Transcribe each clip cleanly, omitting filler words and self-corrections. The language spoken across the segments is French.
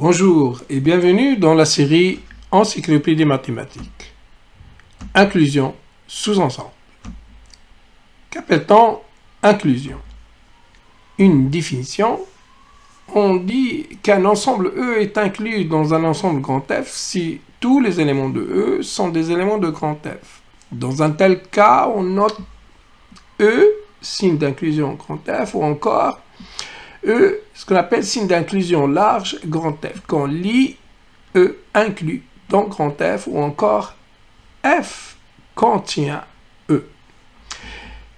Bonjour et bienvenue dans la série Encyclopédie mathématique. Inclusion, sous-ensemble. Qu'appelle-t-on inclusion? Une définition. On dit qu'un ensemble E est inclus dans un ensemble grand F si tous les éléments de E sont des éléments de grand F. Dans un tel cas, on note E, signe d'inclusion grand F, ou encore E, ce qu'on appelle signe d'inclusion large, grand F. Quand on lit E inclus dans grand F, ou encore F contient E.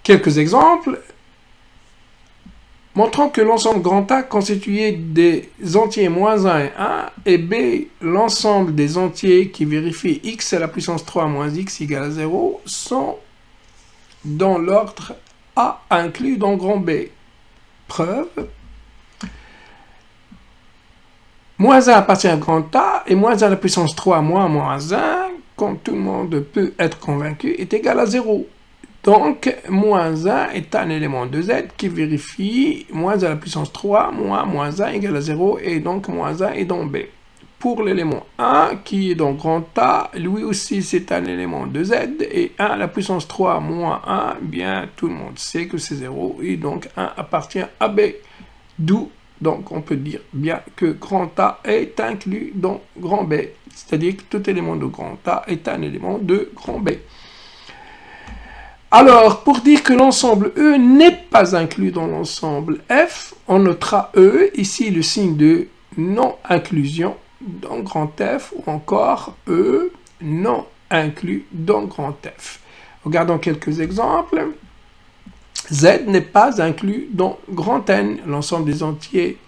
Quelques exemples montrant que l'ensemble grand A constitué des entiers moins 1 et 1, et B, l'ensemble des entiers qui vérifient x à la puissance 3 moins x égale à 0, sont dans l'ordre A inclus dans grand B. Preuve. Moins 1 appartient à grand A, et moins 1 à la puissance 3 moins 1, comme tout le monde peut être convaincu, est égal à 0. Donc, moins 1 est un élément de Z qui vérifie moins 1 à la puissance 3 moins 1 égale à 0, et donc moins 1 est dans B. Pour l'élément 1, qui est dans grand A, lui aussi c'est un élément de Z, et 1 à la puissance 3 moins 1, bien tout le monde sait que c'est 0, et donc 1 appartient à B. D'où, donc on peut dire bien que grand A est inclus dans grand B, c'est-à-dire que tout élément de grand A est un élément de grand B. Alors, pour dire que l'ensemble E n'est pas inclus dans l'ensemble F, on notera E, ici le signe de non-inclusion dans grand F, ou encore E non inclus dans grand F. Regardons quelques exemples. Z n'est pas inclus dans grand N. L'ensemble des entiers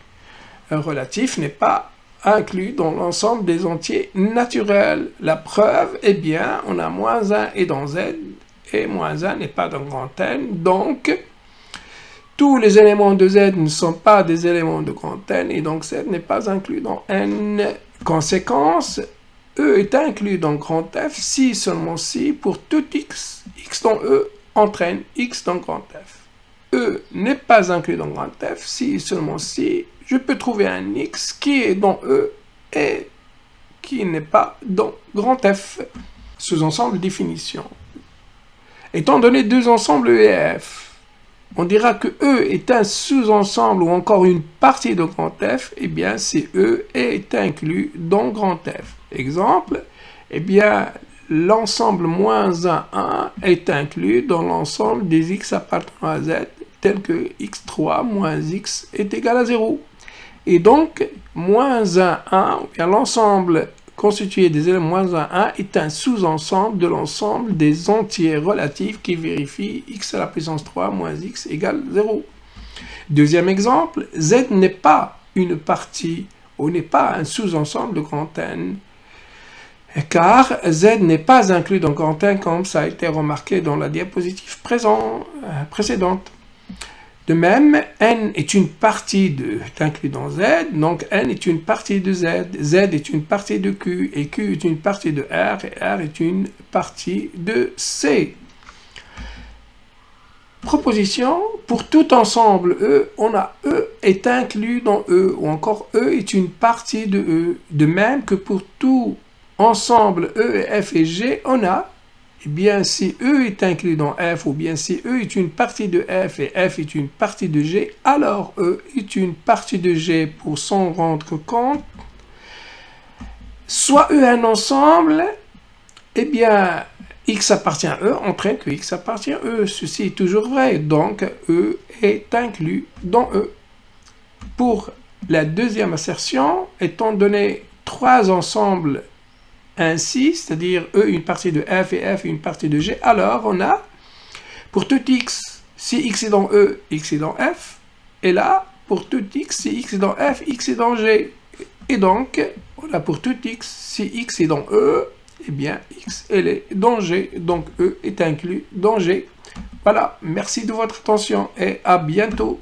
relatifs n'est pas inclus dans l'ensemble des entiers naturels. La preuve, eh bien, on a moins 1 est dans Z, et moins 1 n'est pas dans grand N, donc tous les éléments de Z ne sont pas des éléments de grand N, et donc Z n'est pas inclus dans N. Conséquence, E est inclus dans grand F si seulement si pour tout X, X dans E entraîne X dans grand F. E n'est pas inclus dans grand F si seulement si je peux trouver un X qui est dans E et qui n'est pas dans grand F. Sous-ensemble définition. Étant donné deux ensembles E et F, on dira que E est un sous-ensemble ou encore une partie de grand F, et bien si E est inclus dans grand F. Exemple, eh bien l'ensemble moins 1, 1 est inclus dans l'ensemble des x appartenant à Z, tel que x3 moins x est égal à 0. Et donc, moins 1, 1, ou bien l'ensemble constitué des éléments moins 1, 1 est un sous-ensemble de l'ensemble des entiers relatifs qui vérifient x à la puissance 3 moins x égale 0. Deuxième exemple, Z n'est pas une partie ou n'est pas un sous-ensemble de grand N, car Z n'est pas inclus dans grand N comme ça a été remarqué dans la diapositive précédente. De même, N est une partie inclus dans Z, donc N est une partie de Z, Z est une partie de Q, et Q est une partie de R, et R est une partie de C. Proposition, pour tout ensemble E, on a E est inclus dans E, ou encore E est une partie de E. De même que pour tout ensemble E et F et G, on a, eh bien si E est inclus dans F, ou bien si E est une partie de F et F est une partie de G, alors E est une partie de G pour s'en rendre compte. Soit E est un ensemble, eh bien X appartient à E entraîne que X appartient à E. Ceci est toujours vrai, donc E est inclus dans E. Pour la deuxième assertion, étant donné trois ensembles ainsi, c'est-à-dire E une partie de F et F une partie de G, alors on a, pour tout X, si X est dans E, X est dans F, et là, pour tout X, si X est dans F, X est dans G. Et donc, on a pour tout X, si X est dans E, eh bien, X, elle est dans G, donc E est inclus dans G. Voilà, merci de votre attention et à bientôt.